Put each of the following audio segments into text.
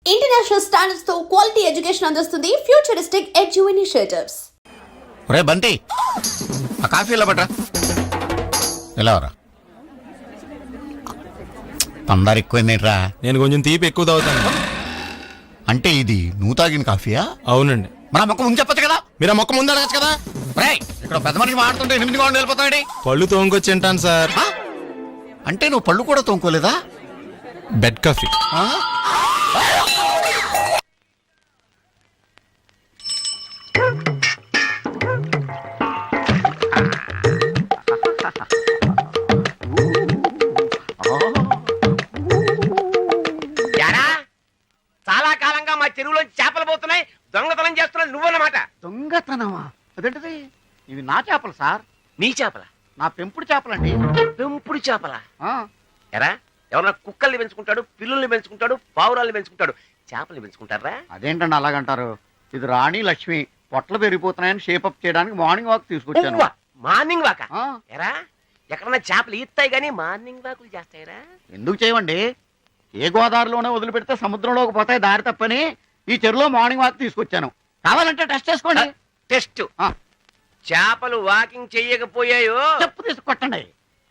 International standards తో quality education అందిస్తుంది futuristic edu initiatives. రే బంటి, ఆ కాఫీ ఇలా పట్రా. ఎలా రా, అందరు ఎక్కువైందేంట్రా? నేను కొంచెం తీపి ఎక్కువ తాగుతాను. అంటే ఇది నువ్వు తాగిన కాఫీయా? అవునండి. మన మొక్క ముందు చెప్పచ్చు కదా. మీరు ఆ మొక్క ముందు అడగచ్చు కదా. రే, ఇక్కడ పెద్ద మనిషి మాడుతుంటే 8 గంటలు వెళ్ళిపోతాడు. పళ్ళు తోముకొచ్చి తింటాను సార్. అంటే నువ్వు పళ్ళు కూడా తోముకోలేదా? Bed coffee. చాలా కాలంగా మా చెరువులో చేపలు పోతున్నాయి, దొంగతనం చేస్తున్నాయి నువ్వన్నమాట. దొంగతనమా? అదేంటిది? ఇవి నా చేపలు సార్. నీ చేపల? నా పెంపుడు చేపలండి. పెంపుడు చేపల? ఆ, ఎరా, ఎవరన్నా కుక్కల్ని పెంచుకుంటాడు, పిల్లుల్ని పెంచుకుంటాడు, పావురాల్ని పెంచుకుంటాడు, చేపల్ని పెంచుకుంటారా? అదేంటండి అలాగంటారు? ఇది రాణి లక్ష్మి. పొట్టలు పెరిగిపోతున్నాయని షేపప్ చేయడానికి మార్నింగ్ వాక్ తీసుకొచ్చాను. ఉవ్వ, మార్నింగ్ వాక? ఆ, ఎరా, ఎక్కడన్నా చేపలు ఈత్తాయి గానీ మార్నింగ్ వాకులు చేస్తాయిరా? ఎందుకు చేయవండి? ఏ గోదావరిలోనే వదిలిపెడితే సముద్రంలోకి పోతాయి దారి తప్పని ఈ చెరువులో మార్నింగ్ వాక్ తీసుకొచ్చాను. కావాలంటే టెస్ట్ చేసుకోండి. టెస్ట్? ఆ, చేపలు వాకింగ్ చెయ్యకపోయాయో చెప్పు తీసుకొట్టండి.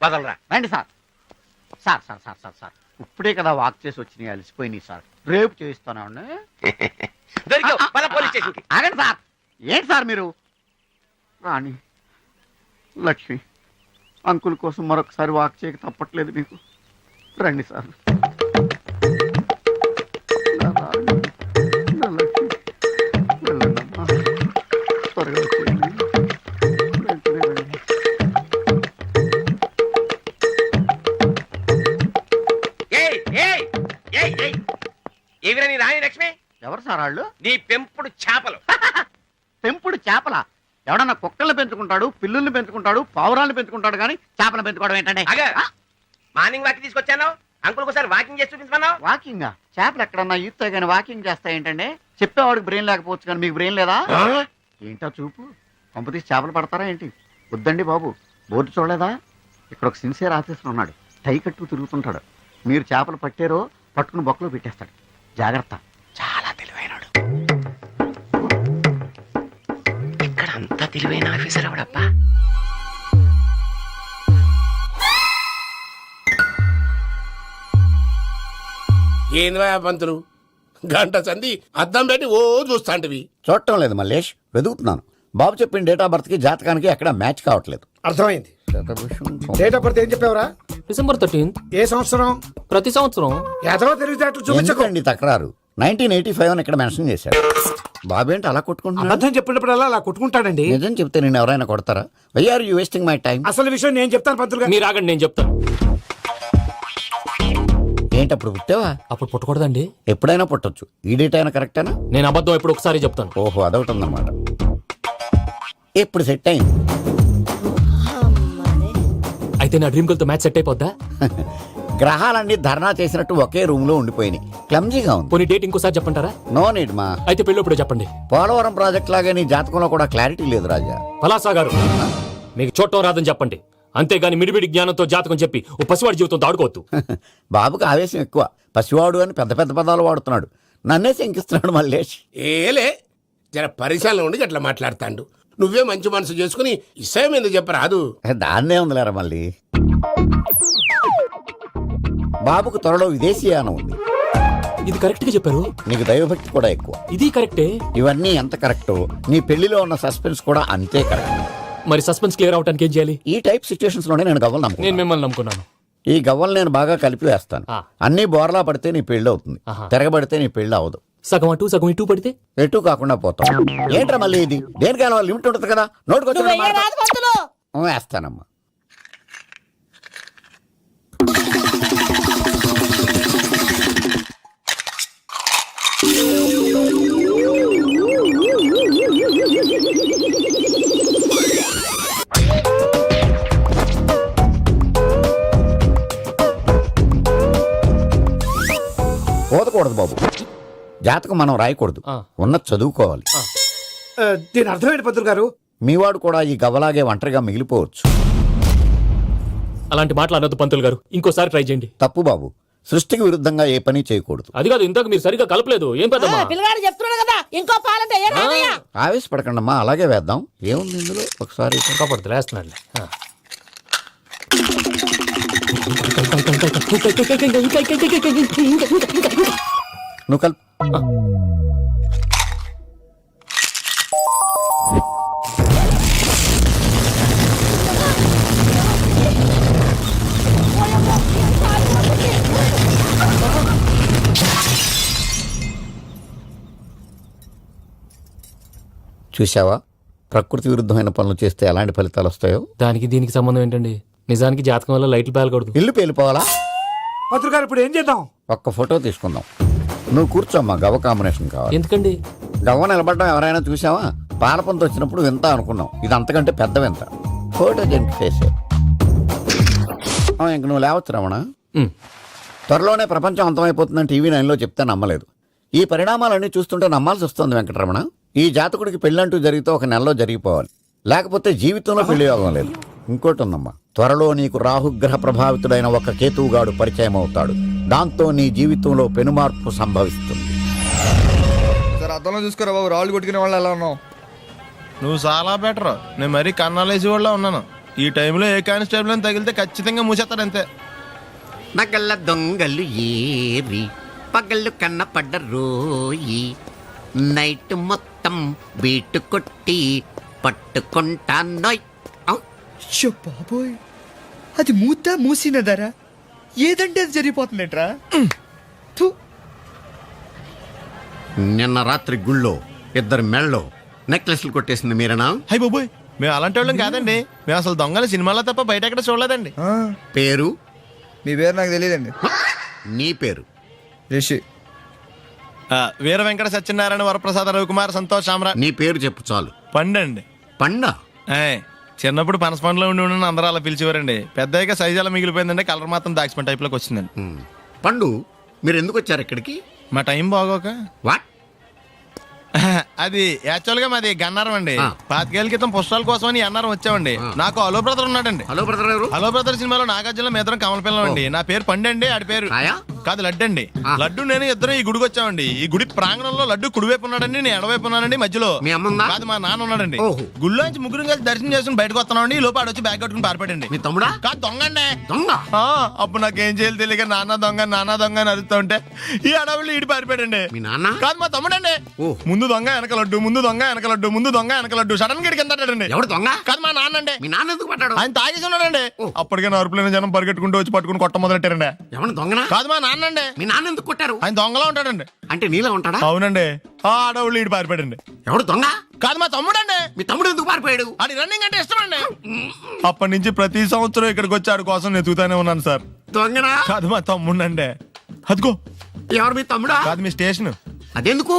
వదలరా. రండి sir. Sir sir sir sir sir ఇప్పుడే కదా వాక్ చేసి వచ్చినాయి, అలసిపోయినాయి సార్. రేపు చేయిస్తానండి. దొరికావు, పద పోలీస్ స్టేషన్కి. ఆగండి సార్. ఏంటి సార్ మీరు? రాణి లక్ష్మి అంకుల్ కోసం మరొకసారి వాక్ చేయక తప్పట్లేదు మీకు. రండి సార్. నా రాణి, నా లక్ష్మి, వెళ్ళండమ్మా. త్వరగా వచ్చేయండి. వెంటనే రండి. ఏయ్, ఏయ్, ఏయ్, ఏయ్. ఏవిరా నీ రాణి లక్ష్మి? ఎవరు సార్ వాళ్ళు? నీ పెంపుడు చేపలు. పెంపుడు చేపల? ఎవడన్నా కుక్కల్ని పెంచుకుంటాడు, పిల్లుల్ని పెంచుకుంటాడు, పావురాలను పెంచుకుంటాడు, కానీ చేపలు పెంచుకోవడం ఏంటంటే? అగా మార్నింగ్ వాక్ తీసుకొచ్చాను, అంకుల్ ఒకసారి వాకింగ్ చేసి చూపించమన్నావు. వాకింగ్? చేపలు ఎక్కడన్నా ఈత్తాయి కానీ వాకింగ్ చేస్తాయి ఏంటంటే? చెప్పేవాడికి బ్రెయిన్ లేకపోవచ్చు కానీ మీకు బ్రెయిన్ లేదా? ఏంటో చూపు. పంపతీసి చేపలు పడతారా ఏంటి? వద్దండి బాబు. బోర్డు చూడలేదా? ఇక్కడ ఒక సిన్సియర్ ఆఫీసర్ ఉన్నాడు, టై కట్టు తిరుగుతుంటాడు. మీరు చేపలు పట్టారో పట్టుకుని బొక్కలో పెట్టేస్తాడు. జాగ్రత్త, చాలా తెలివైనడు. ఇక్కడ అంతా తెలివైన ఆఫీసర్ అవడబ్బా. ఏంది పంతులు, గంట సంధి అద్దం పెట్టి ఓ చూస్తాంటివి. చూడటం లేదు మల్లేష్, వెతుకుతున్నాను. బాబు చెప్పిన డేట్ ఆఫ్ బర్త్ కి జాతకానికి ఎక్కడ మ్యాచ్ కావట్లేదు. అర్థమైంది. డేట్ ఆఫ్ బర్త్ ఏం చెప్పావురా? December 13th. ఏ సంవత్సరం? ప్రతి సంవత్సరం. ఎదవో తెలివితేటలు చూపించకు. ఎందుకండి తక్రారు? 1985 అని ఇక్కడ మెన్షన్ చేశాడు. బాబేంటి అలా కొట్టుకుంటున్నాడు? అబద్ధం చెప్పినప్పుడల్లా అలా కొట్టుకుంటాడండి. నిజం చెప్తే నేను ఎవరైనా కొడతారా? Why are you wasting my time? అసలు విషయం నేను చెప్తాను పంతులు గారు. మీరు ఆగండి, నేను చెప్తాను. ఏంటి అప్పుడు పుట్టావా? అప్పుడు పుట్టకూడదండి. ఎప్పుడైనా పుట్టొచ్చు. ఈ డేట్ అయినా కరెక్టేనా? నేను అబద్ధం ఎప్పుడు ఒకసారి చెప్తాను. ఓహో, అదొకటి ఉందన్నమాట. ఇప్పుడు సెట్ అయింది. అయితే నా డ్రీమ్ గర్ల్ తో మ్యాచ్ సెట్ అయిపోద్దా? గ్రహాలన్నీ ధర్నా చేసినట్టు ఒకే రూమ్ లో ఉండిపోయినాయి. క్లమ్జీగా ఉంది. పోనీ డేట్ ఇంకోసారి చెప్పంటారా? నో నీడ్ మా. అయితే పెళ్ళప్పుడు చెప్పండి. పోలవరం ప్రాజెక్ట్ లాగే నీ జాతకంలో కూడా క్లారిటీ లేదు రాజా. పలాసా గారు, మీకు చూడటం రాదని చెప్పండి. అంతేగాని మిడిమిడి జ్ఞానంతో జాతకం చెప్పి ఓ పసివాడి జీవితం దాడుకోవద్దు. బాబుకి ఆవేశం ఎక్కువ. పసివాడు అని పెద్ద పెద్ద పదాలు వాడుతున్నాడు. నన్నే శంకిస్తున్నాడు మల్లేష్. ఏలే, జర పరిశాలలో ఉండి అట్లా మాట్లాడతాండు. నువ్వే మంచి మనసు చేసుకుని ఇష్టం ఎందుకు చెప్పరాదు? దాన్నే ఉందిలేరా మళ్ళీ. బాబుకు త్వరలో విదేశీయానం ఉంది. ఇది కరెక్ట్ గా చెప్పారు. నీకు దైవభక్తి కూడా ఎక్కువ. ఇది కరెక్టే. ఇవన్నీ ఎంత కరెక్టో నీ పెళ్లిలో ఉన్న సస్పెన్స్ కూడా అంతే కరెక్ట్. మరి సస్పెన్స్ క్లియర్ అవడానికి ఏం చేయాలి? ఈ టైప్ సిచ్యువేషన్స్ లోనే నేను గవ్వలు నేను నమ్ముకున్నాను. మిమ్మల్ని నమ్ముకున్నాను. ఈ గవ్వలు నేను బాగా కలిపి వేస్తాను. అన్ని బోర్లా పడితే నీ పెళ్లి అవుతుంది, తిరగబడితే నీ పెళ్లి అవదు. సగం అటు సగం ఇటు పడితే ఎటు కాకుండా పోతాం. ఏంట్రా మళ్ళీ ఇది? దేనికైనా లిమిట్ ఉంటుంది కదా. నోటుకొచ్చి వేస్తానమ్మా. పోదకూడదు బాబు. జాతకం మనం రాయకూడదు, ఉన్నది చదువుకోవాలి. దీని అర్థమైంది పంతులు గారు. మీవాడు కూడా ఈ గవ్వలాగే ఒంటరిగా మిగిలిపోవచ్చు. అలాంటి మాటలు అనొద్దు పంతులు గారు. ఇంకోసారి ట్రై చేయండి. తప్పు బాబు. సృష్టికి విరుద్ధంగా ఏ పని చేయకూడదు. అది కాదు, ఇంతకు మీరు సరిగ్గా కలపలేదు. ఏం పెద్దమ్మా? పిల్లగాడు చెప్తున్నాడు కదా ఇంకో పాలంటే ఏ రాదయ్యా? ఆవేశపడకండమ్మా, అలాగే వేద్దాం. ఏముంది ఇందులో ఒకసారి కాపాడుతు లేస్తున్నాడు. నువ్వు కల్ చూసావా, ప్రకృతి విరుద్ధమైన పనులు చేస్తే ఎలాంటి ఫలితాలు వస్తాయో. దానికి దీనికి సంబంధం ఏంటండి? నిజానికి జాతకం వల్ల లైట్లు పేలకూడదు. ఇల్లు పేలిపోవాలా? పత్రికారు ఇప్పుడు ఏం చేద్దాం? ఒక్క ఫోటో తీసుకుందాం. నువ్వు కూర్చోమ్మా, గవ్వ కాంబినేషన్ కావాలి. ఎందుకండి? గవ్వ నిలబడడం ఎవరైనా చూసావా? పాలపంత వచ్చినప్పుడు వింత అనుకున్నాం, ఇది అంతకంటే పెద్ద వింత. Photo junk face. ఇంక నువ్వు లేవచ్చు రమణ. త్వరలోనే ప్రపంచం అంతమైపోతుందని టీవీ 9లో చెప్తే నమ్మలేదు. ఈ పరిణామాలన్నీ చూస్తుంటే నమ్మాల్సి వస్తుంది వెంకటరమణ. ఈ జాతకుడికి పెళ్ళంటూ జరిగితే ఒక నెలలో జరిగిపోవాలి, లేకపోతే జీవితంలో పెళ్లి యోగం లేదు. ఇంకోటి ఉందమ్మా, త్వరలో నీకు రాహుగ్రహ ప్రభావితుడైన ఒక కేతువుగాడు పరిచయం అవుతాడు. దాంతో నీ జీవితంలో పెనుమార్పు సంభవిస్తుంది. సార్ అద్దంలో చూసుకోరా బాబు, రాళ్ళు కొట్టుకునే వాళ్ళు ఎలా ఉన్నావు? నువ్వు చాలా బెటర్. నేను మరీ కన్నాలేసి వాళ్ళ ఉన్నాను. ఈ టైంలో ఏ కానిస్టేబుల్ అని తగిలితే ఖచ్చితంగా మూసేస్తాడు అంతే. నగల్ల దొంగలు ఏరి పగళ్ళు కన్న పడ్డ రోయి, నైట్ మొత్తం బీటు కొట్టి పట్టుకుంటానోయ్. బాబోయ్, అది మూసినదరా? ఏదంటే అది జరిగిపోతుందేంట్రా? నిన్న రాత్రి గుళ్ళో ఇద్దరు మెళ్ళో నెక్లెస్లు కొట్టేసింది మీరేనా? హై బాబోయ్, మేము అలాంటి వాళ్ళం కాదండి. మేము అసలు దొంగలు సినిమాలో తప్ప బయట ఎక్కడ చూడలేదండి. పేరు? మీ పేరు నాకు తెలియదండి. నీ పేరు? రిషి. వీర వెంకట సత్యనారాయణ వరప్రసాద రవికుమార్ సంతోష్ సామ్రా. నీ పేరు చెప్పు చాలు. పండండి. పండా? చిన్నప్పుడు పనస పండులో ఉండి అందరూ అలా పిలిచేవారండి. పెద్దగా సైజు అలా మిగిలిపోయిందండి, కలర్ మాత్రం దాచిపోయిన టైప్లోకి వచ్చిందండి. పండు, మీరు ఎందుకు వచ్చారు ఇక్కడికి? మా టైం బాగోక. వాట్? అది యాక్చువల్ గా మాది గన్నారం అండి. 5 ఏళ్ల క్రితం పుష్పాల కోసం అని అన్నారం వచ్చామండి. నాకు హలో బ్రదర్ ఉన్నాడండి. హలో బ్రదర్ ఎవరు? హలో బ్రదర్ సినిమాలో నాగార్జున మేదరం కమల పిల్లం అండి. నా పేరు పండండి, ఆడి పేరు కాదు లడ్డు అండి. లడ్డు నేను ఇద్దరు ఈ గుడికి వచ్చామండి. ఈ గుడి ప్రాంగణంలో లడ్డు కుడివైపు ఉన్నాడండి, నేను ఎడవైపు ఉన్నానండి. మధ్యలో మీ అమ్మ కాదు మా నాన్న ఉన్నాడండి. గుళ్ళో నుంచి ముగ్గురు కలిసి దర్శనం చేసుకుని బయటకు వస్తున్నామండి. ఈ లోపు ఆడొచ్చి బ్యాగ్ కట్టుకుని పారిపోయండి. మీ తమ్ముడా? కాదు దొంగ అండి. దొంగ? అప్పుడు నాకేం చేయాలి తెలియక నాన్న దొంగ అని అరుస్తూ ఉంటే ఈ అడవులు ఈడి పారిపోయాడండి. మీ నాన్న? కాదు మా తమ్ముడండి. ముందు దొంగ వెనక లడ్డు, ముందు దొంగ వెనక లడ్డు, ముందు దొంగ వెనక లడ్డు. సడన్ గా కిందండి. ఎవరు దొంగ? కాదు మా నాన్న అండి. మీ నాన్న ఎందుకు పడ్డాడు? ఆయన తాగేసి ఉన్నాడండి. అప్పటికే నరుపులైన జనం పరిగెట్టుకుంటూ వచ్చి పట్టుకుని కొట్ట మొదలెట్టారండి. ఎవరు దొంగనా? కాదు మా నాన్న అండి. మీ నాన్న ఎందుకు కొట్టారు? ఆయన దొంగలా ఉంటాడండి. అంటే నీలా ఉంటాడా? అవునండి. ఆ అడవులు ఈడి పారిపోయాడండి. ఎవడు దొంగ? కాదు మా తమ్ముడండి. మీ తమ్ముడు ఎందుకు పారిపోయాడు? అది రన్నింగ్ అంటే ఇష్టం అండి. అప్పటి నుంచి ప్రతి సంవత్సరం ఇక్కడికి వచ్చి ఆడి కోసం వెతుకుతానే ఉన్నాను సార్. దొంగనా? కాదు మా తమ్ముడండి. అదిగో. ఎవరు మీ తమ్ముడా? కాదు మీ స్టేషన్. అదెందుకు?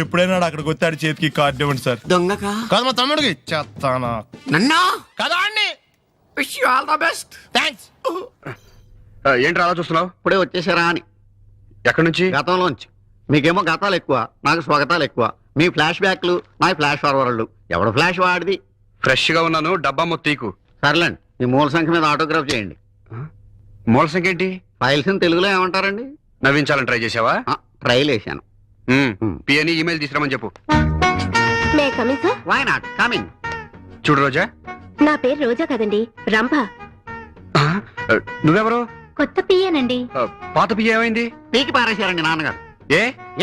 ఎప్పుడైనా అక్కడికి వచ్చాడు చేతికి కార్డు ఇవ్వండి సార్. దొంగకా? కాదు మా తమ్ముడికి చెత్తానా. నన్నా? కదా అండి. Wish you all the best. Thanks. ఏంటి అలా చూస్తున్నావు? ఇప్పుడే వచ్చేసారా అని. ఎక్కడి నుంచి? గతంలోంచి. మీకేమో గతాలు ఎక్కువ, నాకు స్వాగతాలు ఎక్కువ. మీ ఫ్లాష్ బ్యాక్లు, నా ఫ్లాష్ ఫార్వర్డ్లు. ఎవడు ఫ్లాష్ వాడిది? ఫ్రెష్ గా ఉన్నాను, డబ్బా మొత్తం. సర్లేండి, ఈ మూల సంఖ్య మీద ఆటోగ్రాఫ్ చేయండి. మూల సంఖ్య ఏంటి? ఫైల్స్ తెలుగులో ఏమంటారండి? నవ్వించాలని ట్రై చేసావా? ట్రైల్ వేసాను. పిఎని ఈమెయిల్ తీసుకురామని చెప్పు. May coming sir? Why not coming. చూడు రోజా. నా పేరు రోజా కదండి, రంభ. నువ్వెవరు? కొత్త పియ్యనండి. పాత పియ్య ఏమైంది? పీకి పారేశారండి నాన్నగారు.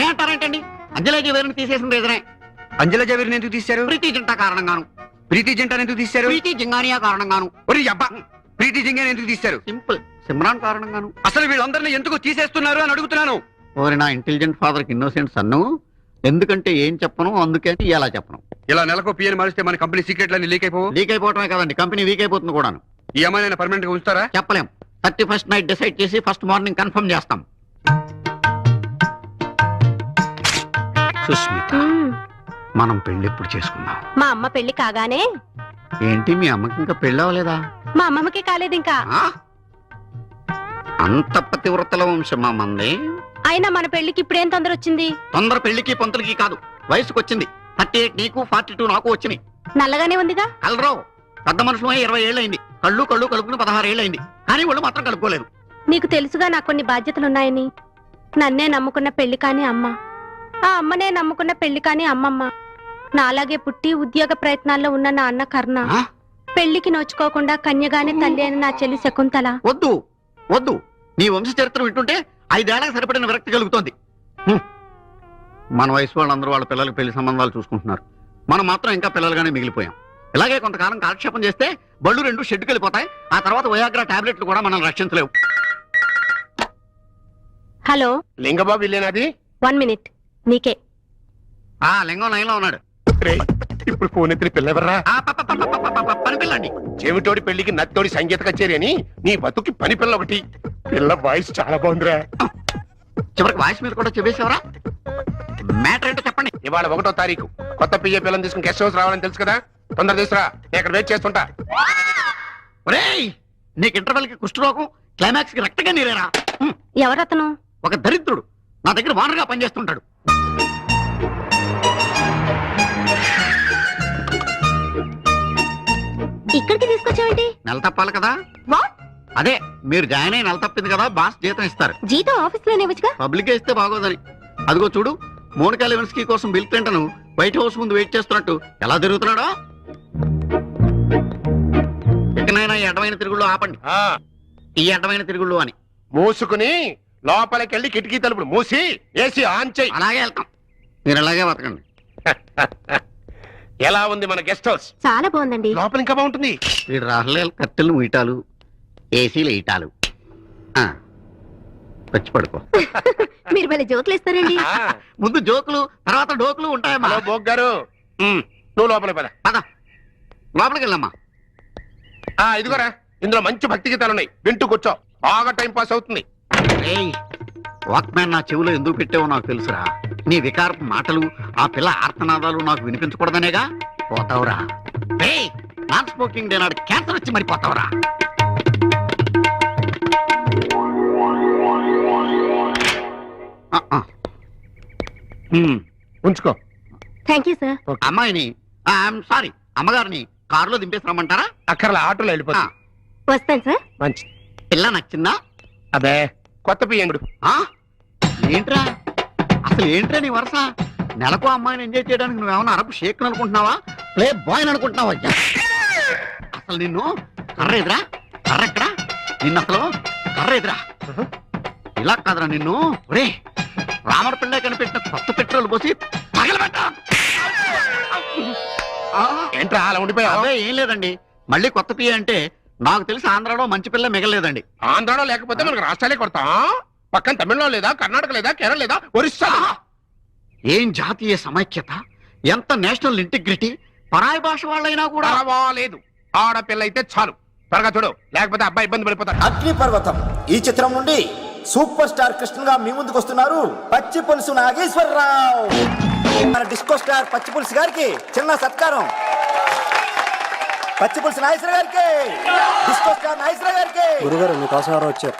ఏమంటారేంటండి? అంజలేజీ వేరుని తీసేసింది ఎదురే. అంజల జవేరిని ఎందుకు తీశారు? ప్రీతి జింటా కారణంగాను. ప్రీతి జంటని ఎందుకు తీశారు? ప్రీతి జింగానియా కారణంగాను. ఒరి అబ్బా, ప్రీతి జింగాని ఎందుకు తీశారు? సింపుల్, సిమ్రాన్ కారణంగాను. అసలు వీళ్ళందరినీ ఎందుకు తీసేస్తున్నారు అని అడుగుతున్నాను. ఓరి నా ఇంటెలిజెంట్ ఫాదర్ కి ఇన్నోసెంట్ సన్ను. ఎందుకంటే ఏం చెప్పను, అందుకే ఎలా చెప్పను. ఇలా నెలకు పిఎని మారిస్తే మన కంపెనీ సీక్రెట్లన్నీ లీక్ అయిపోవు. లీక్ అయిపోవటమే కదండి, కంపెనీ వీక్ అయిపోతుంది కూడాను. ఈ అమ్మాయిని పర్మనెంట్ గా ఉంచుతారా? చెప్పలేం. 31st నైట్ డిసైడ్ చేసి ఫస్ట్ మార్నింగ్ కన్ఫర్మ్ చేస్తాం. సుస్మిత, మనం పెళ్లి ఎప్పుడు చేసుకుందాం? మా అమ్మ పెళ్లి కాగానే. ఏంటి మీ అమ్మకి ఇంకా పెళ్లి అవ్వలేదా? మా అమ్మమ్మకి కాలేదు ఇంకా. అంత పతివ్రతల వంశమా మంది? అయినా మన పెళ్లికి ఇప్పుడేం తొందర వచ్చింది? తొందర పెళ్లికి పంతులకి కాదు, వయసుకు వచ్చింది. 38 నీకు, 42 నాకు వచ్చినాయి. నల్లగానే ఉందిగా. కలరావు పెద్ద మనుషులు 20 ఏళ్ళైంది. కళ్ళు కలుపుకుని 16 ఏళ్ళైంది. కానీ వాళ్ళు మాత్రం కలుపుకోలేదు. నీకు తెలుసుగా నాకు కొన్ని బాధ్యతలున్నాయని. నన్నే నమ్ముకున్న పెళ్లి కాని అమ్మ, ఆ అమ్మనే నమ్ముకున్న పెళ్లి కాని అమ్మమ్మ, నాలాగే పుట్టి ఉద్యోగ ప్రయత్నాల్లో ఉన్న నా అన్న కర్ణ, ఆ? పెళ్లికి నోచుకోకుండా కన్యగానే తల్లి అయిన నా చెల్లి శకుంతల. వద్దు వద్దు, నీ వంశ చరిత్ర వింటుంటే 5 ఏళ్లకు సరిపడిన విరక్తి కలుగుతోంది. మన వయసు వాళ్ళందరూ వాళ్ళ పిల్లలకి పెళ్లి సంబంధాలు చూసుకుంటున్నారు. మనం మాత్రం ఇంకా పిల్లలుగానే మిగిలిపోయాం. ఇలాగే కొంతకాలం కాలక్షేపం చేస్తే బళ్ళు 2 షెడ్డుకి వెళ్ళిపోతాయి. ఆ తర్వాత వయాగ్రా టాబ్లెట్లు కూడా మనల్ని రక్షించలేవు. హలో, లింగబాబు ఇల్లేనాది? 1 మినిట్. నీకే. ఆ లింగం లైన్లో ఉన్నాడు. ఇప్పుడు ఫోన్ ఎత్తిన పిల్లెవర్రా? ఆ పని పిల్లండి. చెవిటోడి పెళ్లికి నత్తోడి సంగీత కచేరీ అని నీ బతుకి పని పిల్ల ఒకటి. పిల్ల వాయిస్ చాలా బాగుందిరా. చివరికి వాయిస్ మీద కూడా చెప్పేసేవరా? మ్యాటర్ ఏంటో చెప్పండి. ఇవాళ 1వ తారీఖు. కొత్త పియ్య పిల్లని తీసుకుని గెస్ట్ హౌస్ రావాలని తెలుసు కదా. తొందర తీసురా, నేను ఇక్కడ వెయిట్ చేస్తుంటా. ఒరేయ్, నీకు ఇంటర్వెల్ కి కుష్ఠరోగం, క్లైమాక్స్ కి రక్తగా నీరేరా. ఎవరతను? ఒక దరిద్రుడు నా దగ్గర వానరుగా పనిచేస్తుంటాడు. ఇక్కడికి తీసుకొచ్చావేంటి? నెల తప్పాలి కదా. వాట్? అదే మీరు జాయిన్ అయి నెల తప్పింది కదా, బాస్ జీతం ఇస్తారు. జీతం ఆఫీస్ లోనే ఇవ్వచ్చుగా. పబ్లిక్ ఇస్తే బాగోదని. అదిగో చూడు, మోనికా లెవిన్స్కీ కోసం బిల్ క్లింటన్ వైట్ హౌస్ ముందు వెయిట్ చేస్తున్నట్టు ఎలా తిరుగుతున్నాడో. ఇకనైనా ఈ అడ్డమైన తిరుగుళ్ళు ఆపండి. ఈ అడ్డమైన తిరుగుళ్ళు అని మూసుకుని లోపలికెళ్ళి కిటికీ తలుపులు మూసి ఏసీ ఆన్ చేయి. అలాగే వెళ్తాం. మీరు అలాగే బతకండి. ఎలా ఉంది మన గెస్ట్ హౌస్? చాలా బాగుందండి. లోపల ఇంకా బాగుంటుంది. వీడు రాహుల్ కట్టెలు ముయిటాలు, ఏసీలు ఇటాలు. వచ్చి పడుకో. మీరు భలే జోకులు ఇస్తారండి. ఆ, ముందు జోకులు తర్వాత డోకులు ఉంటాయమ్మా. హలో బోగ్ గారు, నువ్వు లోపలికి పద. పద లోపలికి వెళ్ళమ్మా. ఇదిగోరా, ఇందులో మంచి భక్తి గీతాలు ఉన్నాయి, వింటూ కూర్చో. బాగా టైం పాస్ అవుతుంది. వాక్మ్యాన్ నా చెవిలో ఎందుకు పెట్టావో నాకు తెలుసురా. నీ వికారపు మాటలు, ఆ పిల్ల ఆర్తనాదాలు నాకు వినిపించకూడదనేగా. పోతావురా. నాన్ స్మోకింగ్ డే నాడు క్యాన్సర్ వచ్చి మరి పోతావురా. ఉంచుకో. Thank you sir. అమ్మాయిని సారీ అమ్మగారిని కారులో దింపేసి రమ్మంటారా? అక్కర్లా, ఆటోలో వెళ్ళిపోతా. వస్తాను సార్. మంచి. పిల్ల నచ్చిందా? అదే కొత్త పియ్యంగుడు. ఏంట్రా అసలు ఏంట్రా నీ వరుస? నెలకు అమ్మాయిని ఎంజాయ్ చేయడానికి నువ్వేమన్నా అరపు షేక్ అనుకుంటున్నావా, ప్లే బాయ్ అనుకుంటున్నావా? అసలు నిన్ను కర్ర ఎదురా, కర్ర ఎక్కడా? నిన్ను అసలు కర్ర ఎదురా. ఇలా కాదురా నిన్ను. ఒరే, రామర పిల్ల కనిపెట్టిన కొత్త పెట్రోల్ పోసి తగలబెట్టా. ఏంట్రా అలా ఉండిపోయావు? అదే ఏం లేదండి, మళ్ళీ కొత్త పియ్య అంటే నాకు తెలిసి ఆంధ్రాలో మంచి పిల్ల మిగలేదండి. ఆంధ్రాలో లేకపోతే మనకు రాష్ట్రాలే కొడతాం. పక్కన తమిళనాడు లేదా, కర్ణాటక లేదా, కేరళ లేదా, ఒరిస్సా లేదా? ఏం జాతీయ సమైక్యత, ఎంత నేషనల్ ఇంటిగ్రిటీ. పరాయి భాష వాళ్ళైనా కూడా పర్వాలేదు, ఆడపిల్ల అయితే చాలు. త్వరగా చూడు, లేకపోతే అబ్బాయి ఇబ్బంది పడిపోతాడు. అగ్నిపర్వతం ఈ చిత్రం నుండి సూపర్ స్టార్ కృష్ణగా మీ ముందుకు వస్తున్నారు పచ్చి పులుసు నాగేశ్వరరావు. మన డిస్కో స్టార్ పచ్చి పులుసు గారికి చిన్న సత్కారం. పచ్చి పులుసు నాగేశ్వర గారికి, డిస్కో స్టార్ నాగేశ్వర గారికి. గురుగారు మీకోసం ఎవరో వచ్చారు.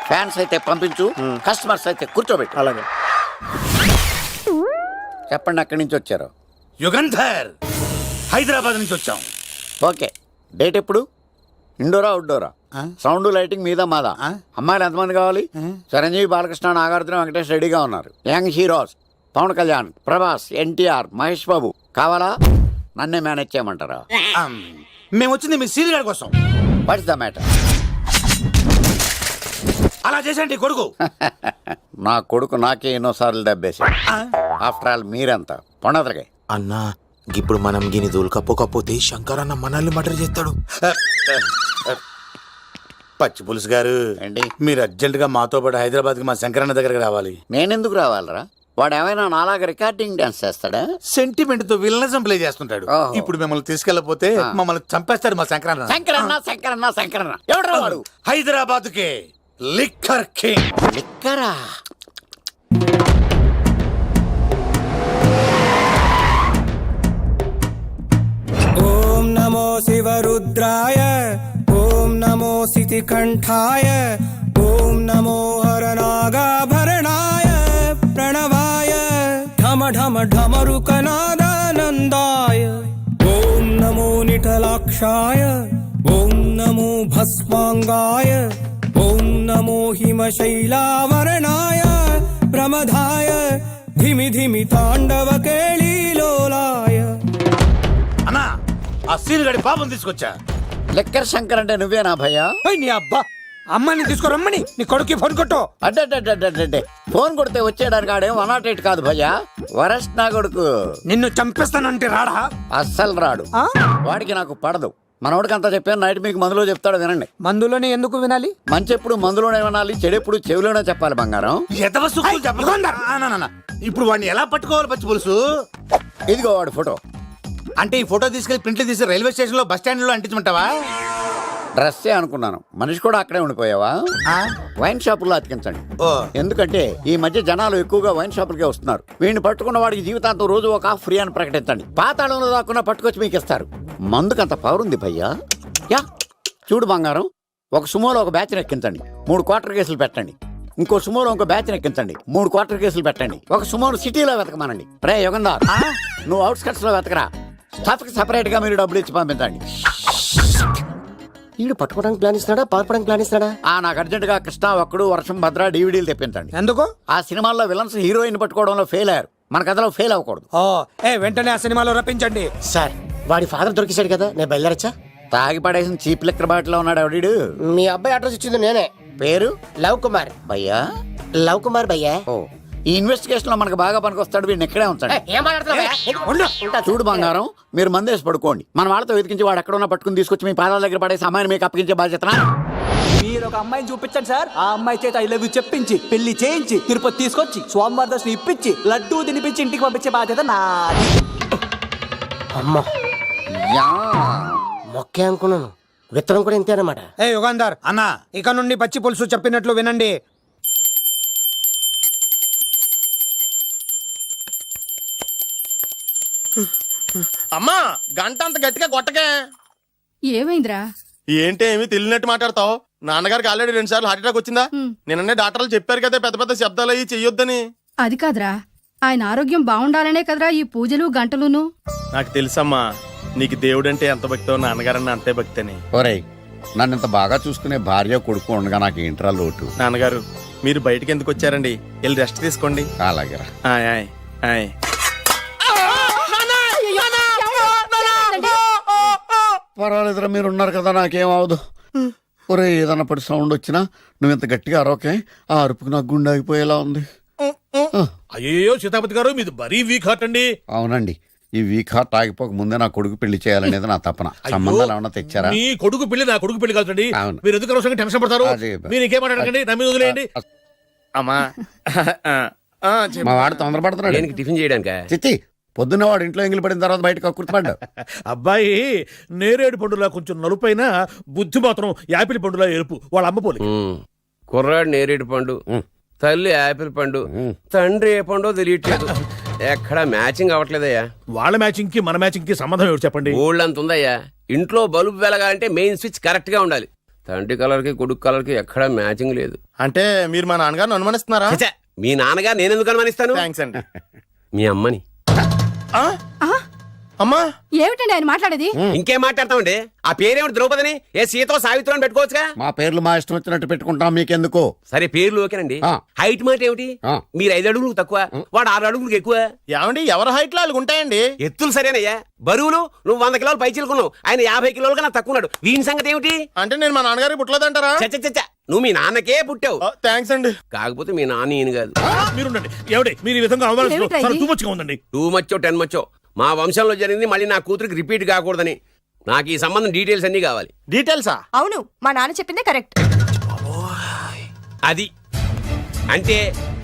ఫ్యాన్స్ అయితే పంపించు, కస్టమర్స్ అయితే కూర్చోబెట్టు. అలాగే. చెప్పండి, అక్కడి నుంచి వచ్చారు. యుగంధర్, హైదరాబాద్ నుంచి వచ్చాం. ఓకే, డేట్ ఎప్పుడు? ఇండోరా అవుట్డోరా? సౌండ్ లైటింగ్ మీద మాదా? అమ్మాయిలు ఎంతమంది కావాలి? చిరంజీవి, బాలకృష్ణ, నాగార్జున, వెంకటేష్ రెడీగా ఉన్నారు. యంగ్ హీరోస్ పవన్ కళ్యాణ్, ప్రభాస్, ఎన్టీఆర్, మహేష్ బాబు కావాలా? నన్నే మేనేజ్ చేయమంటారా? మేము వచ్చింది మీ సీరియల్ గారి కోసం. What's the matter? అలా చేసేయండి కొడుకు. నా కొడుకు నాకే ఎన్నోసార్లు దెబ్బేసి. ఆఫ్టర్ ఆల్ మీరంతా పొండదలకే. అన్నా, ఇప్పుడు మనం గిని దూల్కపోకపోతే శంకర్ అన్న మనల్ని మర్డర్ చేస్తాడు. పచ్చి పులుసు గారు ఏంటి? మీరు అర్జెంట్ గా మాతో పాటు హైదరాబాద్ కి మా శంకరన్న దగ్గరకు రావాలి. నేనెందుకు రావాలరా? వాడు ఏమైనా నాలాగా రికార్డింగ్ డాన్స్ చేస్తాడా? సెంటిమెంట్ తో విలనిజం ప్లే చేస్తుంటాడు. ఓహో. ఇప్పుడు మిమ్మల్ని తీసుకెళ్లపోతే మమ్మల్ని చంపేస్తాడు మా శంకరన్న. శంకరన్న శంకరన్న శంకరన్న ఎవడరా వాడు? హైదరాబాద్ కే లిక్కర్ కింగ్. లిక్కరా? ఓం నమో శివరుద్రాయ, ఓం నమో సితికంఠాయ, ఓం నమో హరనాగాభరణాయ ప్రణవాయ, ఢమ ఢమ ఢమరుకనాదానందాయ, ఓం నమో నిఠలాక్షాయ, ఓం నమో భస్మాంగాయ, ఓం నమో హిమశైలావరణాయ ప్రమదాయ ధిమి ధిమి తాండవ కేళీలోలాయ. అన్నా ఆ సీన్ గడి పాపం తీసుకొచ్చా. లెక్కర్ శంకర్ అంటే నువ్వేనా భయ్యా? నీ అబ్బా అమ్మని తీసుకురమ్మని నీ కొడుకు ఫోన్ కొట్టు. అడ్డే ఫోన్ కొడితే వచ్చేయడానికి ఆడేం 108 కాదు భయ్యా, వరస్ట్ నా కొడుకు. నిన్ను చంపేస్తానంటే రాడా? అస్సలు రాడు, వాడికి నాకు పడదు. మనోడికి అంతా చెప్పాను, నైట్ మీకు మందులో చెప్తాడు వినండి. మందులోనే ఎందుకు వినాలి? మంచి ఎప్పుడు మందులోనే వినాలి, చెడెప్పుడు చెవిలోనే చెప్పాలి బంగారం. ఎదవ సుక్కులు చెప్పకుండా. ఇప్పుడు వాడిని ఎలా పట్టుకోవాలి పచ్చి పులుసు? ఇదిగో వాడు ఫోటో. అంటే ఈ ఫోటో తీసుకెళ్లి ప్రింట్లు తీసి రైల్వే స్టేషన్ లో బస్ స్టాండ్ లో అంటించమంటావా? డ్రెస్సే అనుకున్నాను, మనిషి కూడా అక్కడే ఉండిపోయావా? వైన్ షాపుల్లో అతికించండి. ఎందుకంటే ఈ మధ్య జనాలు ఎక్కువగా వైన్ షాపులకే వస్తున్నారు. వీడిని పట్టుకున్న వాడికి జీవితాంతం రోజు ఒక ఆఫ్ ఫ్రీ అని ప్రకటించండి. పాతాళంలో దాక్కున్నా పట్టుకొచ్చి మీకు ఇస్తారు. మందుకంత పవర్ ఉంది భయ్యా. యా చూడు బంగారం, ఒక సుమోలో ఒక బ్యాచ్ ఎక్కించండి, 3 క్వార్టర్ కేసులు పెట్టండి. ఇంకో సుమోలో ఇంకో బ్యాచ్ ఎక్కించండి, 3 క్వార్టర్ కేసులు పెట్టండి. ఒక సుమోను సిటీలో వెతకమానండి. రే యుగంధర్, నువ్వు అవుట్స్కట్స్ లో వెతకరా. స్టాఫ్ కి సెపరేట్ గా మీరు డబ్బులు ఇచ్చి పంపించండి. వీడు పట్టుకోవడానికి ప్లాన్ ఇస్తున్నాడా, పారిపోవడానికి ప్లాన్ ఇస్తున్నాడా? నాకు అర్జెంట్ గా కృష్ణ, ఒక్కడు, వర్షం, భద్ర డివిడీలు తెప్పించండి. ఎందుకు? ఆ సినిమాల్లో విలన్స్ హీరోయిన్ పట్టుకోవడంలో ఫెయిల్ అయ్యారు, మన కథలో ఫెయిల్ అవ్వకూడదు. వెంటనే ఆ సినిమాలో రప్పించండి. సార్ వాడి ఫాదర్ దొరికేశాడు కదా, నేను బయలుదేరచ్చా? తాగి పడేసిన చీప్ లెక్కర్ బాటిలో ఉన్నాడు ఎవడీడు. మీ అబ్బాయి అడ్రస్ ఇచ్చింది నేనే. పేరు లవ్ కుమార్. భయ్యా? లవ్ కుమార్ భయ్యా. ఓ, ఈ ఇన్వెస్టిగేషన్ లో మనకు బాగా పనికొస్తాడు, వీడిని ఎక్కడే ఉంచండి. చూడు బంగారం, మీరు మందేసి పడుకోండి. మన వాళ్ళతో వెతికించి వాడు ఎక్కడ ఉన్నా పట్టుకుని తీసుకొచ్చి మీ పాదాల దగ్గర పడేసి అమ్మాయిని మీకు అప్పగించే బాధ్యత. మీరు ఒక అమ్మాయిని చూపించండి సార్. ఆ అమ్మాయి చేత ఐ లవ్ యూ చెప్పించి పెళ్లి చేయించి తిరుపతి తీసుకొచ్చి స్వామివారి దర్శనం ఇప్పించి లడ్డూ తినిపించి ఇంటికి పంపించే బాధ్యత నాది. అమ్మా మొక్కే అనుకున్నాను, విత్తనం కూడా ఇంతే అన్నమాట. యుగాంధర్ అన్నా, ఇక నుండి పచ్చి పులుసు చెప్పినట్లు వినండి. అమ్మా గంట అంత గట్టిగా కొట్టకే. ఏమైందిరా? ఏంటి ఏమి తెలియనట్టు మాట్లాడతావు? నాన్నగారికి ఆల్రెడీ 2 సార్లు హార్ట్ అటాక్ వచ్చిందా? నిన్ననే డాక్టర్లు చెప్పారు కదా పెద్ద పెద్ద శబ్దాలు అయ్యి చెయ్యొద్దని. అది కాదురా, ఆయన ఆరోగ్యం బాగుండాలనే కదరా ఈ పూజలు గంటలును. నాకు తెలుసమ్మా, నీకు దేవుడంటే ఎంత భక్తో నాన్నగారన్న అంతే భక్తి అని. ఒరేయ్, నన్ను ఇంత బాగా చూసుకునే భార్య కొడుకు ఉండగా నాకు ఏంట్రా లోటు? నాన్నగారు మీరు బయటికి ఎందుకు వచ్చారండి? వెళ్ళి రెస్ట్ తీసుకోండి. అలాగే ఆయ్ ఆయ్ ఆయ్. పర్వాలేదురా, మీరు ఉన్నారు కదా, నాకేం అవదు. ఒరే, ఏదన్నా పడి సౌండ్ వచ్చినా నువ్వు ఇంత గట్టిగా అరవకే, ఆ అరుపుకు నాకు గుండె ఆగిపోయేలా ఉంది. అయ్యో సీతాపతి గారు, మీది మరీ వీక్ హార్ట్ అండి. అవునండి, ఈ వీక్ హార్ట్ ఆగిపోక ముందే నా కొడుకు పెళ్లి చేయాలనేది నా తపన. సంబంధాలు ఏమన్నా తెచ్చారా? మీ కొడుకు పెళ్లి నా కొడుకు పెళ్లి కాదండి. అవును. మీరు ఎందుకు అవసరంగా టెన్షన్ పడతారు? అదే. మీరు ఇంకేమాటండి, నమ్మి వదిలేయండి. అమ్మా మా వాడు తొందరపడుతున్నాడు టిఫిన్ చేయడానికి. చిత్తి, పొద్దున్న వాడు ఇంట్లో ఎంగిలి పడిన తర్వాత బయటకు కుర్తుపడ్డాడు. అబ్బాయి నేరేడు పండులా కొంచెం నలుపైన, బుద్ధి మాత్రం యాపిల్ పండులా ఎరుపు. వాళ్ళ అమ్మ పోలి. కుర్రాడు నేరేడు పండు, తల్లి యాపిల్ పండు, తండ్రి ఏ పండో తెలియట్లేదు. ఎక్కడ మ్యాచింగ్ అవ్వట్లేదయ్యా. వాళ్ళ మ్యాచింగ్ కి మన మ్యాచింగ్ కి సంబంధం ఏమిటి చెప్పండి? ఊళ్ళంత ఉందయ్యా. ఇంట్లో బల్బు వెలగాలంటే మెయిన్ స్విచ్ కరెక్ట్ గా ఉండాలి. తండ్రి కలర్ కి కొడుకు కలర్ కి ఎక్కడ మ్యాచింగ్ లేదు. అంటే మీరు మా నాన్నగారిని అనుమానిస్తున్నారా? ఛే, మీ నాన్నగారు నేను ఎందుకు అనుమానిస్తాను? థ్యాంక్స్ అండి. మీ అమ్మని. అమ్మా ఏమిటండి ఆయన మాట్లాడేది? ఇంకేం మాట్లాడతామండి? ఆ పేరేమిటి? ద్రౌపదిని ఏ సీతో సావిత్రం అని పెట్టుకోవచ్చుగా. మా పేర్లు మా ఇష్టం వచ్చినట్టు పెట్టుకుంటాం, మీకెందుకు? సరే పేర్లు ఓకేనండి. హైట్ మాట ఏమిటి? మీరు 5 అడుగులు తక్కువ, వాడు 6 అడుగులకు ఎక్కువ. ఏమండి, ఎవరి హైట్ లో ఉంటాయండి. ఎత్తులు సరేనయ్యా. బరువులు నువ్వు 100 కిలోలు పైచిలుకున్నావు, ఆయన 50 కిలోలు కన్నా తక్కువ ఉన్నాడు. వీని సంగతి ఏమిటి? అంటే నేను మా నాన్నగారికి పుట్టలేదంటారా? చచ్చ, నువ్వు మీ నాన్నకే పుట్టావు. థ్యాంక్స్ అండి. కాకపోతే మీ నాన్న ఈయన కాదు. మీరుండండి. ఏమిటి మీరు ఈ విధంగా అవమానిస్తున్నారు? టూ మచ్గా ఉందండి. 2 మచ్చో 10 మచ్చో మా వంశంలో జరిగింది మళ్ళీ నా కూతురికి రిపీట్ కాకూడదని నాకు ఈ సంబంధం డీటెయిల్స్ అన్ని కావాలి. డీటెయిల్సా? అవును, మా నాన్న చెప్పిందే కరెక్ట్. అది అంటే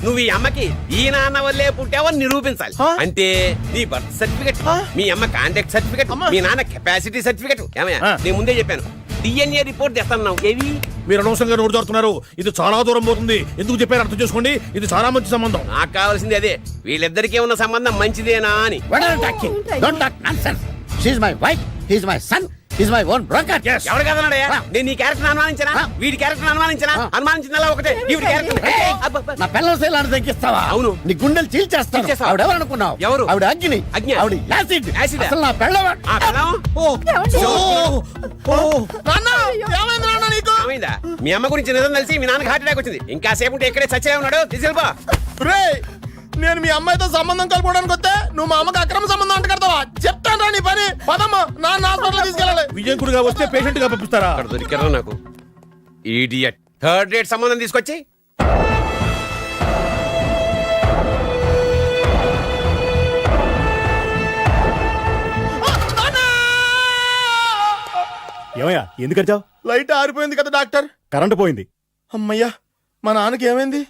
నువ్వు ఈ అమ్మకి ఈ నాన్న వల్లే పుట్టావని నిరూపించాలి. అంటే నీ బర్త్ సర్టిఫికెట్, మీ అమ్మ కాంటాక్ట్ సర్టిఫికెట్, మీ నాన్న కెపాసిటీ సర్టిఫికెట్. ఏమయ్యా, నేను ముందే చెప్పాను DNA రిపోర్ట్ తెస్తాను. ఏవి మీరు అనవసరంగా నోరు జారుతున్నారు. ఇది చాలా దూరం పోతుంది. ఎందుకు చెప్పారు అర్థం చేసుకోండి. ఇది చాలా మంచి సంబంధం. నాకు కావాల్సింది అదే, వీళ్ళిద్దరికీ ఉన్న సంబంధం మంచిదేనా అని. ఎవరు కదన్నాడయ్యా? నేను నీ క్యారెక్టర్ అనుమానించనా? వీడి క్యారెక్టర్ అనుమానించనా? అనుమానించిందల్లా ఒకటే. నా పిల్లల శైలాన్ని తగ్గిస్తావా? అవును. నీ గుండెలు చీల్చేస్తాను. ఆవిడ ఎవరు అనుకున్నావు? ఎవరు? ఆవిడ అగ్ని. ఆవిడ యాసిడ్. అసలు నా పిల్లవాడు. ఏమైందా? మీ అమ్మ గురించి నిజం తెలిసి మీ నాన్నకి హార్ట్ అటాక్ వచ్చింది. ఇంకా సేపు ఉంటే ఇక్కడే చచ్చే ఉన్నాడు. తీసుకెళ్ళిపో. నేను మీ అమ్మాయితో సంబంధం కలుపుకోవడానికి వస్తే నువ్వు మా అమ్మకి అక్రమ సంబంధం అంట కడతావా? చెప్తాను రా నీ పని. పదమ్మా, నాన్న హాస్పిటల్ తీసుకెళ్ళాలి. విజయకుడిగా వస్తే పేషెంట్ గా పంపిస్తారా? అక్కడ దొరికారా నాకు ఈడియట్. థర్డ్ రేట్ సంబంధం తీసుకొచ్చి ఏమయ్యా ఎందుకు వచ్చావు? లైట్ ఆరిపోయింది కదా డాక్టర్. కరెంటు పోయింది. అమ్మయ్యా, మా నాన్నకి ఏమైంది?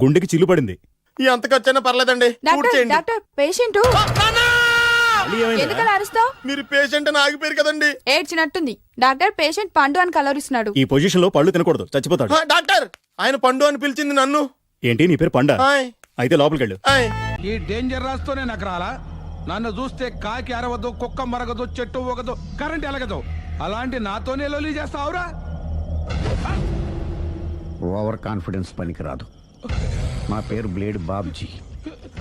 గుండెకి చిల్లు పడింది. ఈ అంత ఖర్చైనా పర్లేదండి. డాక్టర్ పేషెంట్ ఎందుకలా అరుస్తావు? మీరు పేషెంట్ అని ఆగిపోయారు కదండి. ఏడ్చినట్టుంది. డాక్టర్ పేషెంట్ పండు అని కలవరిస్తున్నాడు. ఈ పొజిషన్ లో పళ్ళు తినకూడదు, చచ్చిపోతాడు. డాక్టర్, ఆయన పండు అని పిలిచింది నన్ను. ఏంటి నీ పేరు పండ? హాయ్. అయితే లోపలికి వెళ్ళు. హాయ్. ఈ డేంజర్ రాస్తూనే నాకు రాలా? నన్ను చూస్తే కాకి అరవదు, కుక్క మరగదు, చెట్టు ఊగదు, కరెంట్ ఎలగదు. అలాంటి నాతోనే లొల్లి చేస్తావురా? ఓవర్ కాన్ఫిడెన్స్ పనికిరాదు. నా పేరు బ్లేడ్ బాబ్జీ.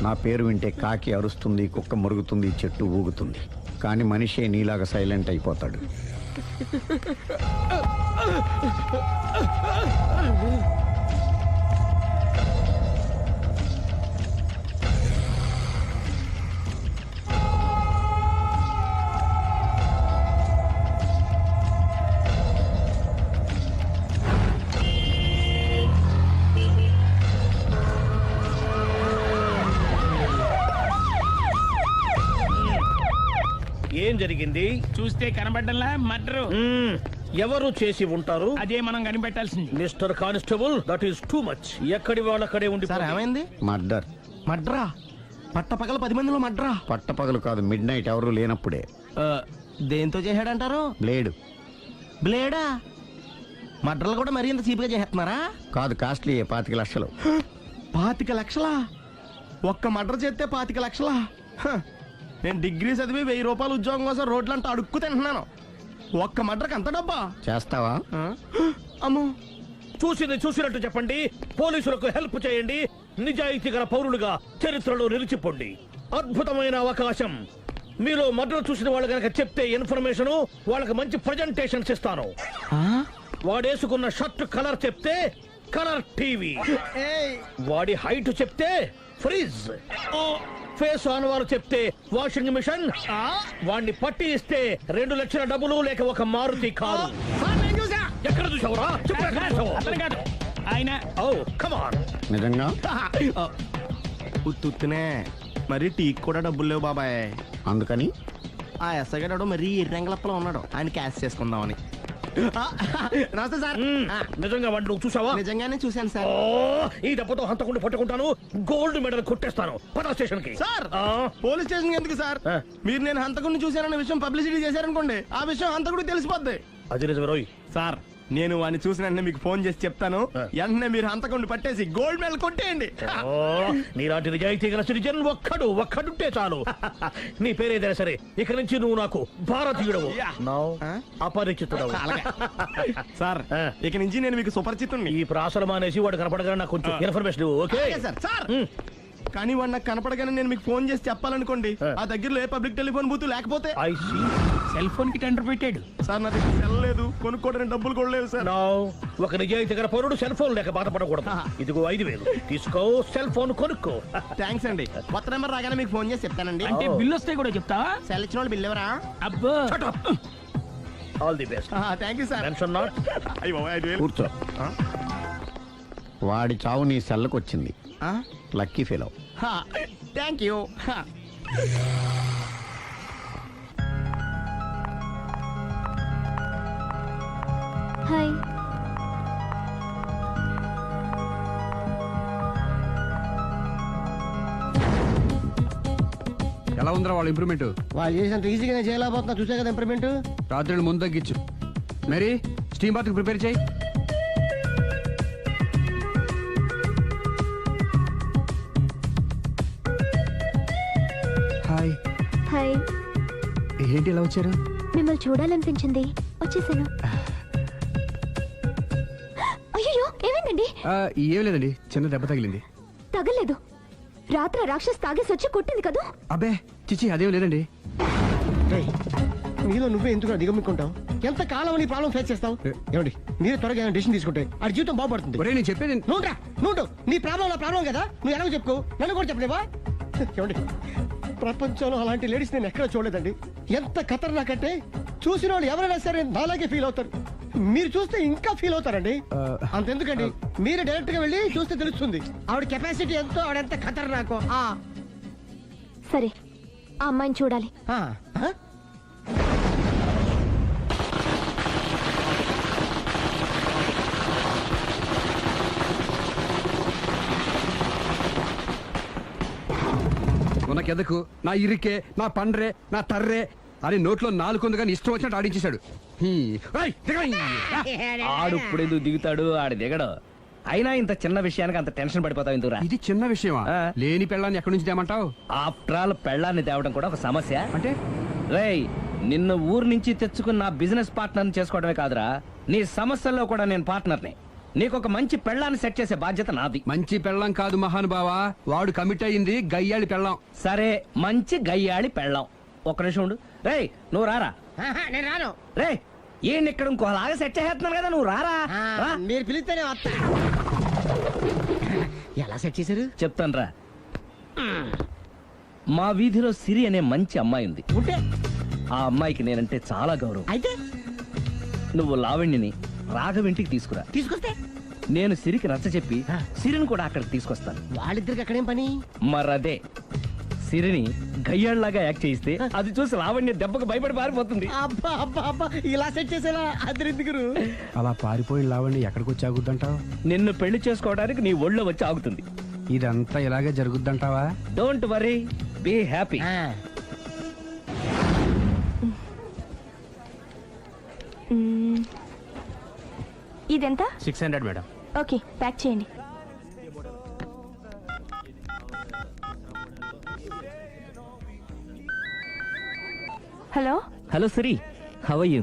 నా పేరు వింటే కాకి అరుస్తుంది, కుక్క మురుగుతుంది, చెట్టు ఊగుతుంది. కానీ మనిషే నీలాగా సైలెంట్ అయిపోతాడు. ఏం జరిగింది? చూస్తే కనబడ్డంలా మర్డర్. ఎవరు చేసి ఉంటారు? అదే మనం కనిపెట్టాల్సింది. Mister constable, that is too much. ఎక్కడి వాళ్ళక్కడే ఉండి. ఏమైంది? మర్డర్. మడ్రా? పట్టపగల 10 మందిలో మడ్రా? పట్టపగలు కాదు, మిడ్ నైట్ ఎవరు లేనప్పుడే. దేంతో చేశాడంటారు? బ్లేడ్. బ్లేడా? మడ్రలు కూడా మరీ ఇంత చీప్ గా చేస్తున్నారా? కాదు, కాస్ట్లీ 25 లక్షలు. 25 లక్షలా? ఒక్క మడ్ర చేస్తే 25 లక్షలా? నేను డిగ్రీ చదివి 1000 రూపాయలు ఉద్యోగం కోసం రోడ్లంతా అడుక్కు తింటున్నాను. ఒక్క మడ్రకు అంత డబ్బా? చేస్తావా? అమ్మో. చూసినట్టు చెప్పండి. పోలీసులకు హెల్ప్ చేయండి. నిజాయితీ గల పౌరులుగా చరిత్రలో నిలిచిపోండి. అద్భుతమైన అవకాశం. మీలో మర్డర్ చూసిన వాళ్ళు కనుక చెప్తే ఇన్ఫర్మేషన్, వాళ్ళకి మంచి ప్రజెంటేషన్స్ ఇస్తాను. వాడేసుకున్న షర్ట్ కలర్ చెప్తే కలర్ టీవీ, వాడి హైట్ చెప్తే ఫ్రిజ్, ఫేస్ ఆన్ వారు చెప్తే వాషింగ్ మిషన్, వాడిని పట్టి ఇస్తే 2 లక్షల డబ్బులు లేక ఒక మారుతి కారు. ఎక్కడ చూసావురా? ఆయన నిజంగా ఉత్తునే మరి టీకి కూడా డబ్బులు లేవు బాబాయ్. అందుకని ఆ ఎస్ఐ గారు మరీ ఎర్రంగలప్పలో ఉన్నాడు. ఆయన క్యాష్ చేసుకుందామని. నమస్తే సార్. నిజంగా వాడు నువ్వు చూసావా? నిజంగానే చూశాను సార్. ఈ దెబ్బతో హంతకుండా పట్టుకుంటాను, గోల్డ్ మెడల్ కొట్టేస్తాను. పటా స్టేషన్ కి. సార్, పోలీస్ స్టేషన్ ఎందుకు సార్? మీరు నేను హంతకుడిని చూశానన్న విషయం పబ్లిసిటీ చేశారనుకోండి, ఆ విషయం హంతకుడికి తెలిసిపోద్ది. అది నిజమే రోయ్. సార్, నేను వాడిని చూసిన వెంటనే మీకు ఫోన్ చేసి చెప్తాను. వెంటనే మీరు హంతకుడిని పట్టేసి గోల్డ్ మెడల్ కొట్టేయండి. నీలాంటి నిజాయితీ గల సిటిజన్ ఒక్కడుంటే చాలు. నీ పేరేదైనా సరే, ఇక నుంచి నువ్వు నాకు భారతీయుడవు, అపరిచితుడవు. సార్, ఇక నుంచి నేను మీకు సుపరిచితుడిని. ఈ ప్రాసలు మానేసి వాడు కనపడగానే నాకు కొంచెం ఇన్ఫర్మేషన్. Okay sir. కానీ వాడు నాకు కనపడగానే నేను మీకు ఫోన్ చేసి చెప్పాలనుకోండి, ఆ దగ్గరలో ఏ పబ్లిక్ టెలిఫోన్ బూత్ లేకపోతే. సెల్ ఫోన్ కి టెండర్ పెట్టాడు సార్. నా దగ్గర సెల్ లేదు, కొనుక్కోవడానికి డబ్బులు కూడా లేవు సార్. ఒక నిజాయితీ గల పౌరుడు సెల్ ఫోన్ లేక బాధపడకూడదు. ఇదిగో 5000 తీసుకో, సెల్ ఫోన్ కొనుక్కో. థ్యాంక్స్ అండి. కొత్త నెంబర్ రాగానే మీకు ఫోన్ చేసి చెప్తానండి. అంటే బిల్ వస్తే కూడా చెప్తా? సెల్ ఇచ్చిన వాళ్ళు బిల్ ఎవరా? అబ్బో. All the best. Thank you sir. Tension not. కూర్చో. వాడి చావు నీ సెల్లకు వచ్చింది. Lucky fellow. Thank you. Hi. ఎలా ఉందిరా వాళ్ళ ఇంప్రూవ్మెంట్? వాళ్ళు చేసినంత ఈజీగా చేయలేకపోతున్నా. చూసే కదా ఇంప్రూవ్మెంట్. రాత్రి ముందు తగ్గించు. మరి స్టీమ్ బాత్ ప్రిపేర్ చేయి. హాయ్. హాయ్. ఏంటి ఇలా వచ్చారు? మిమ్మల్ని చూడాలనిపించింది, వచ్చేసాను. అయ్యో, ఏమైందండి? ఏం లేదండి, చిన్న దెబ్బ తగిలింది. తగలేదు. రాత్రి రాక్షస్ తాగేసి వచ్చి కొట్టింది కదా? అబ్బే చిచి, అదేం లేదండి. నీలో నువ్వే ఎందుకు దిగమ్ముకుంటావు? ఎంత కాలం నీ ప్రాబ్లం ఫేస్ చేస్తావు? ఏమండి మీరు త్వరగా డిసిషన్ తీసుకుంటే ఆ జీవితం బాగుపడుతుంది. నేను చెప్పేది నువ్వు నీ ప్రాబ్లం నా ప్రాబ్లం కదా, నువ్వు ఎలా చెప్పుకో, నన్ను కూడా చెప్పలేవా? ఏమండి ప్రపంచంలో అలాంటి లేడీస్ నేను ఎక్కడ చూడలేదండి. ఎంత ఖతర్నాకంటే చూసిన వాళ్ళు ఎవరైనా సరే నాలాగే ఫీల్ అవుతారు. మీరు చూస్తే ఇంకా ఫీల్ అవుతారండి. అంతెందుకండి, మీరు డైరెక్ట్ గా వెళ్ళి చూస్తే తెలుస్తుంది ఆవిడ కెపాసిటీ ఎంతో, ఆవిడ ఎంత ఖతర్నాకో. సరే, ఆ అమ్మాయిని చూడాలి. ఉనకెదకు నా ఇరికే నా పండ్రే నా తర్రే అని నోట్లో నాలుగు కానీ ఇష్టం వచ్చినట్టు ఆడించేశాడు. ఆడు ఎందుకు దిగుతాడు, ఆడు దిగడు. అయినా ఇంత చిన్న విషయానికి అంత టెన్షన్ పడిపోతావు ఎందుకురా? ఇది చిన్న విషయమా? లేని పెళ్ళాన్ని ఎక్కడి నుంచి తేమంటావు? ఆఫ్టర్ ఆల్ పెళ్ళాన్ని తేవడం కూడా ఒక సమస్య అంటే? రేయ్, నిన్ను ఊరు నుంచి తెచ్చుకున్న నా బిజినెస్ పార్ట్నర్ చేసుకోవడమే కాదురా, నీ సమస్యల్లో కూడా నేను పార్ట్నర్ని. నీకు ఒక మంచి పెళ్ళాన్ని సెట్ చేసే బాధ్యత నాది. మంచి పెళ్ళం కాదు మహానుభావా, వాడు కమిట్ అయింది గయ్యాళి పెళ్ళం. సరే, మంచి గయ్యాళి పెళ్ళాం. ఒక్క నిమిషం ఉండు. రేయ్, నువ్వు రారా. నేను రాను. రే, ఈయన ఇక్కడ ఇంకోలాగా సెట్ చేస్తున్నాను కదా, నువ్వు రారా. మీరు పిలిస్తేనే వస్తా. ఎలా సెట్ చేశారు చెప్తాను రా. మా వీధిలో సిరి అనే మంచి అమ్మాయి ఉంది. ఉంటే ఆ అమ్మాయికి నేనంటే చాలా గౌరవం. అయితే నువ్వు లావణ్యని రాఘవింటికి తీసుకురా. తీసుకొస్తే నేను సిరికి నచ్చ చెప్పి సిరిని కూడా అక్కడికి తీసుకొస్తాను. వాళ్ళిద్దరికి అక్కడేం పని? మరదే, సిరిని గయ్యాళ్ళలాగా యాక్ట్ చేయిస్తే అది చూసి లావణ్య దెబ్బకు భయపడి పారిపోతుంది. అబ్బా అబ్బా అబ్బా, ఇలా సెట్ చేసేలా అద్దరెందుకు? అలా పారిపోయిన లావణ్ణి ఎక్కడికి వచ్చి ఆగుద్దంటావు? నిన్ను పెళ్లి చేసుకోవడానికి నీ ఒళ్ళో వచ్చి ఆగుతుంది. ఇదంతా ఇలాగే జరుగుద్దంటావా? Don't worry, be happy. ఇదెంత? 600 మేడం. ఓకే, ప్యాక్ చేయండి. Hello hello Siri, how are you?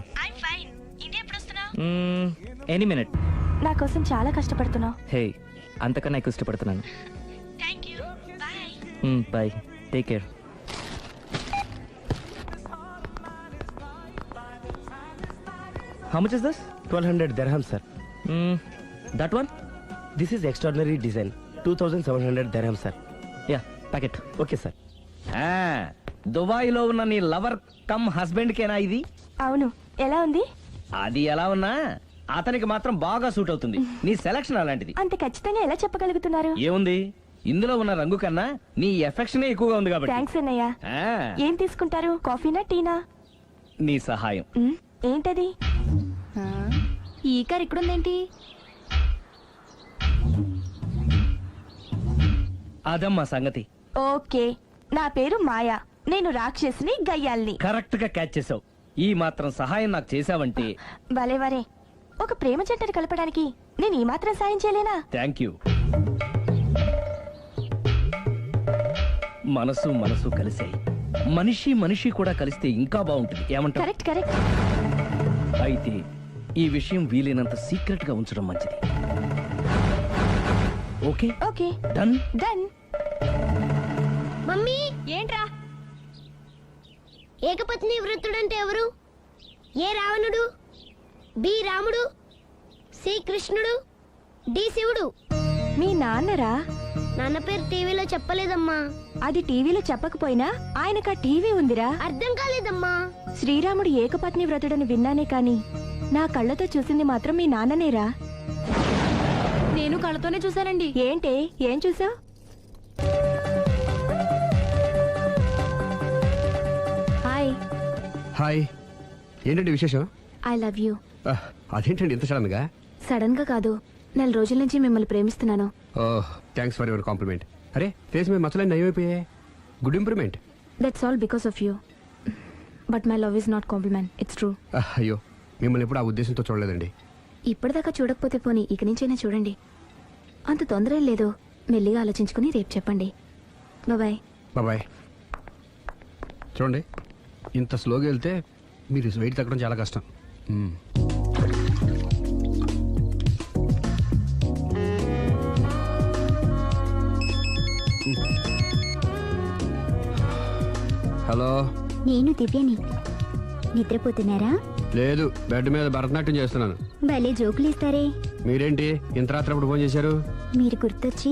Any minute. నా కోసం చాలా కష్టపడుతున్నావు. హే, అంతకన్నా ఎక్కువ ఇష్టపడుతున్నాను. Bye, take care. How much is this? 1200 dirhams, sir. That one? This is extraordinary design. 2700 dirhams, sir. Yeah, pack it. Okay, sir. దుబాయ్లో ఉన్న నీ లవర్ కమ్ హస్బెండ్ కేనా ఇది? అవును. ఎలా ఉంది? అది ఎలా ఉన్నా అతనికి మాత్రం బాగా సూట్ అవుతుంది. నీ సెలక్షన్ అలాంటిది. అంత ఖచ్చితంగా ఎలా చెప్పగలుగుతున్నారు? ఏముంది, ఇందులో ఉన్న రంగు కన్నా నీ ఎఫెక్షనే ఎక్కువగా ఉంది కాబట్టి. థ్యాంక్స్ అన్నయ్య. ఏం తీసుకుంటారు, కాఫీనా టీనా? నీ సహాయం. ఏంటది? ఈ కార్ ఇక్కడుందేంటి? అదమ్మా సంగతి. ఓకే, నా పేరు మాయా. నేను రాక్షసిని, గయ్యాల్ని. కరెక్ట్ గా క్యాచ్ చేసావు. ఈ మాత్రం సహాయం నాకు చేసావంటే. భలేవరే, ఒక ప్రేమ జంటను కలపడానికి నేను ఈ మాత్రం సాయం చేయలేనా? Thank you. మనసు మనసు కలిసాయి, మనిషి మనిషి కూడా కలిస్తే ఇంకా బాగుంటుంది. ఏమంటావు? Correct correct. అయితే ఈ విషయం వీలైనంత సీక్రెట్ గా ఉంచడం మంచిది. Okay okay, done done. Mummy, ఏంట్రా? ఏకపత్ని వృత్తుడంటే ఎవరు? ఏ రావణుడు, బి రాముడు, సి కృష్ణుడు, డి శివుడు. మీ నాన్నరా? నాన్న పేరు టీవీలో చెప్పలేదమ్మా. అది టీవీలో చెప్పకపోయినా ఆయనకా టీవీ ఉందిరా. అర్థం కాలేదమ్మా. శ్రీరాముడు ఏకపత్ని వ్రతుడని విన్నానే కాని నా కళ్ళతో చూసింది మాత్రం మీ నాన్ననేరా. నేను కళ్ళతోనే చూశానండి. ఏంటే, ఏం చూసావ్? హాయ్. హాయ్, ఏంటండి విశేషం? I love you. అదేంటండి ఇంత సడన్ గా? సడన్ గా కాదు, 4 రోజుల నుంచి మిమ్మల్ని ప్రేమిస్తున్నాను. Thanks for your compliment. అరే, ఫేస్ మీద మచ్చలన్నీ నయమైపోయాయి. Good improvement. That's all because of you. But my love is not compliment, it's true. అయ్యో, మిమ్మల్ని ఎప్పుడు ఆ ఉద్దేశంతో చూడలేదండి. ఇప్పటిదాకా చూడకపోతే పోనీ ఇక నుంచైనా చూడండి. అంత తొందర ఏం లేదు, మెల్లిగా ఆలోచించుకుని రేపు చెప్పండి. బాయ్. బాయ్. చూడండి, ఇంత స్లోగా వెళ్తే మీరు వెయిట్ తగ్గడం చాలా కష్టం. హలో, నేను దివ్యని. నిద్రపోతున్నారా? లేదు, బెడ్ మీద భరతనాట్యం చేస్తున్నాను. భలే జోకులు ఇస్తారే. మీరేంటి ఇంత రాత్రప్పుడు ఫోన్ చేశారు? మీరు గుర్తొచ్చి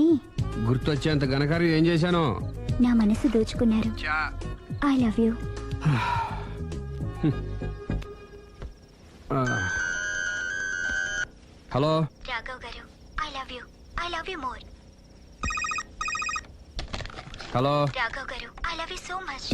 గుర్తొచ్చేంత ఘనకార్యం ఏం చేశాను? నా మనసు దోచుకున్నారు. I love you. Hello Raghav garu, I love you. I love you more. Hello Raghav garu, I love you so much.